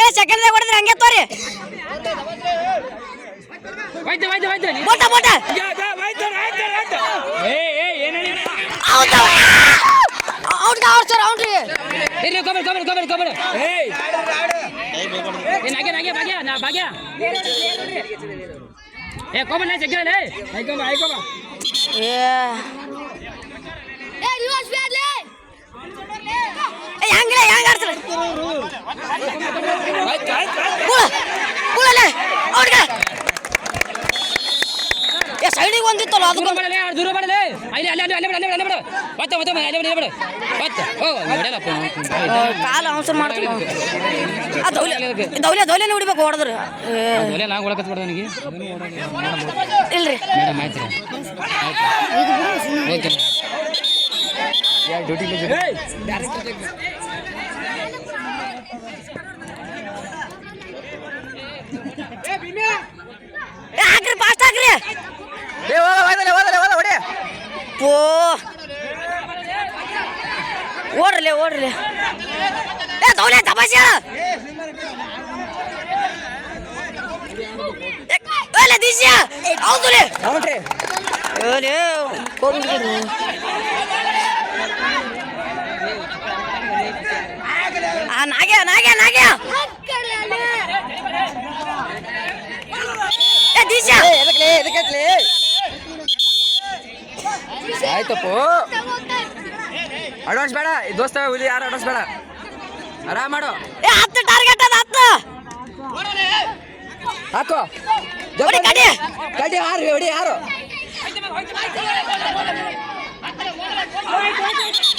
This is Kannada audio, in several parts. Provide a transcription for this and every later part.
ಆಗಲೇ ಸೆಕೆಂಡ್ದಾಗ ಹೊಡೆದ್ರೆ ಹಂಗೆ ತೋರಿ ಬೋಟ ಬೋಟ ಔಟ್ ಸರ್ ಔಟ್ ರೀ ಹೆಂಗಿಲ್ಲ ಹೆಂಗ ಆಡ್ತಾರೆ ಸೈಡಿಗೆ ಒಂದಿತ್ತಲ್ಲ ಅದು ದೂರ ಮಾಡಲೇ ಕಾಲ ಅವಸರ ಮಾಡ್ತೀವಿ ದೌಲೆ ದೌಲೆನೇ ಹೊಡಿಬೇಕು ಹೊಡೆದ್ರೆ ಇಲ್ರಿ ಹಾಕ್ರಿ ಫಾಸ್ಟ್ ಹಾಕ್ರಿ ಓ ಓಡ್ರಲೆ ಓಡ್ರಲೆ ದೌಲೆ ತಪಾಸೆ ದಿಶ್ಯ ಹೌದುಲೆ ಹೌದ್ರಿ ನಾಗ್ಯ ನಾಗ್ಯ ನಾಗ್ಯ ದಿಶ್ಯ ಆಯ್ತಪ್ಪ ಅಡ್ವಾನ್ಸ್ ಬೇಡ ದೋಸ್ತ ಹುಲಿ ಯಾರು ಅಡ್ವಾನ್ಸ್ ಬೇಡ ಆರಾಮ್ ಮಾಡು 10 ಟಾರ್ಗೆಟ್ ಅದ 10 ಹಾಕೋ ಕಡಿ ಕಡಿ ಯಾರು ಹೊಡಿ ಯಾರು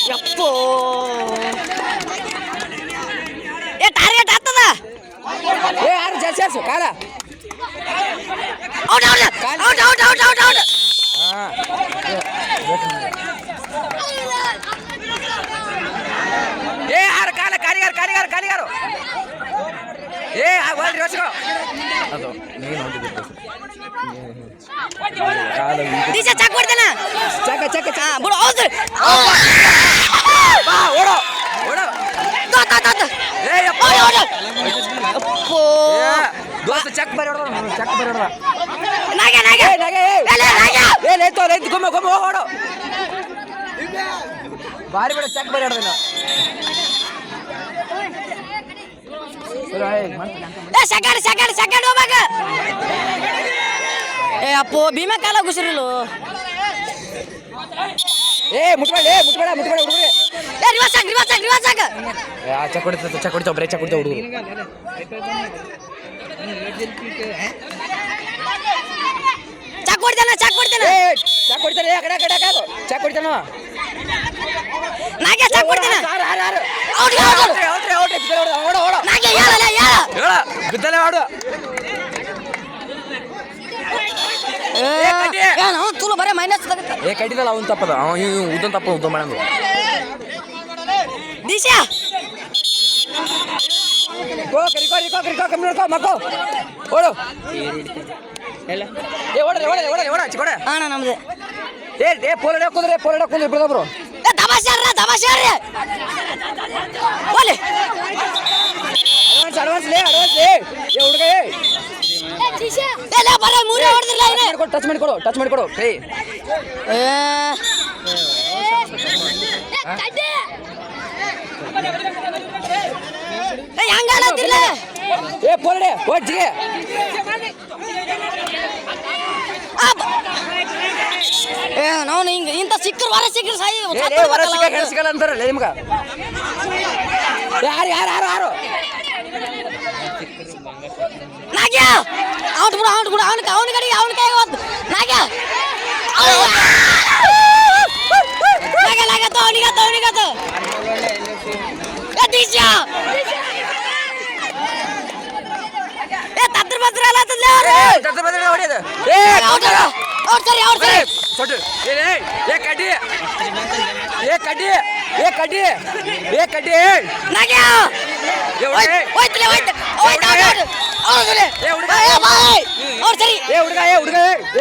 ಯಪ್ಪೋ ಟಾರ್ಗೆಟ್ ಹತ್ತದ ಯಾರು ಜಲ್ಸು ಕಾಲ out out out out out out out ಯಾರು ಕಾಲ ಕಾಲಿಗಾರ ಕಾಲಿಗಾರ ಕಾಲಿಗಾರು ಹೋಗ್ರಿ ಹೊಸ್ಕೋ ಅದು ದಿಶಾ ಚಾಕ್ ಕೊಡ್ತೇನೆ ಚಕ ಚಕ ಚಕ ಬಿಡು ಹೌದು ಬಾ ಓಡೋ ಓಡೋ ಅಪ್ಪೋ ದೋಸ್ತ ಚೆಕ್ ಬರಿ ಹೊಡೆದ ಚೆಕ್ ಬರಿ ಹೊಡೆದ ನಾಗೆ ನಾಗೆ ನಾಗೆ ಲೇತು ಲೇತು ಗೊಮ್ಮ ಗೊಮ್ಮ ಓಡೋ ಬಾರಿ ಬೇಡ ಚೆಕ್ ಬರಿ ಹೊಡೆದಿಲ್ಲ ಸೆಕೆಂಡ್ ಸೆಕೆಂಡ್ ಸೆಕೆಂಡ್ ಹೋಗ್ಬೇಕ ಅಪ್ಪೋ ಭೀಮಾ ಕಾಲ ಗುಸರಿಲು ಮುಟ್ಬೇಡ ಮುಟ್ಬೇಡ ಮುಟ್ಬೇಡ ಹುಡುಗರು ರಿವರ್ಸ್ ಹಾಕ ರಿವರ್ಸ್ ಹಾಕ ರಿವರ್ಸ್ ಹಾಕ ಚೆಕ್ ಹೊಡಿತಾವ ಬರೀ ಚೆಕ್ ಹೊಡಿತಾವ ಹುಡುಗರು ಚಾಕ್ ಕೊಡ್ತೇನೆ ಚಾಕ್ ಕೊಡ್ತೇನೆ ಚೆಕ್ ಹೊಡಿತಾನೆ ಆ ಕಡೆ ಕಡೆ ಹಾಕು ಚೆಕ್ ಹೊಡಿತಾನ ನಾಗೆ ಚಾಕ್ ಕೊಡ್ತೇನೆ ಔಟ್ ಔಟ್ ಓಡ ಓಡ ನಾಗೆ ಹೇಳಲ್ಲ ಹೇಳ ಬಿದ್ದಲೆ ಆಡು ನಾವು ತುಳು ಬರೇ ಮೈನಸ್ ಕಡಿದಲ್ಲ ಅವನು ತಪ್ಪದ ಅವ ಉದ್ದನ್ ತಪ್ಪ ಉದ್ದ ಮಾಡೋದು ದಿಶಾ ಕರಿಕೋ ಕಮ್ಮಿ ನೋಡ್ಕೋ ಮಕ್ಕೋ ಓಡು ಓಡ ಚಿಕೋಡ ಅಣ್ಣ ನಮ್ದು ಪೋಲಡ ಕುಂದ್ರೆ ಬಿಡೋಬ್ರು ದಮಾಶಾರ್ರಿ ಓಲೆ ಅಡ್ವಾನ್ಸ್ ಲೇ ಹುಡುಗ ಬರ ಮೂರೇ ಹೊಡೆದಿಲ್ಲ ಟಚ್ ಮಾಡಿಕೊಡು ಕೈ ಹಂಗಾಲತ್ತಿಲ್ಲ ಪೋಲಡೆ ಒಜ್ಜಿಗೆ ನಾವು ಹಿಂಗೆ ಇಂಥ ಸಿಕ್ಕರು ಸಿಕ್ಕರು ಸಾಯಿ ಸಿಗಲ್ಲ ಅಂತಾರಲ್ಲ ನಿಮ್ಗ ಯಾರು ನಾಗ್ಯ ಔಟ್ ಬಿಡು ಅವನ ಕಡೆಗೆ ಅವನ ಕೈ ಹೋದ್ ನಾಗ್ಯ ನಾಗಲಾಗತ್ತ ಅವನಿಗತ್ತ ದಿಶಾ ತತ್ರ ಬತ್ರ ಅಲ್ಲ ಹೊಡಿಯೋದು ಔಟ್ ಸರಿ ಸೊಟ್ಟು ಕಡ್ಡಿ ನಾಗ್ಯ ಹೋಯ್ತಲೆ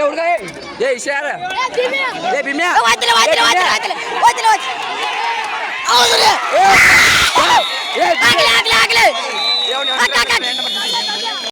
ಹುಡುಗ ಇಶ್ಯಾರ ಭೀಮ್ಯಾ ಆಗ್ಲಿ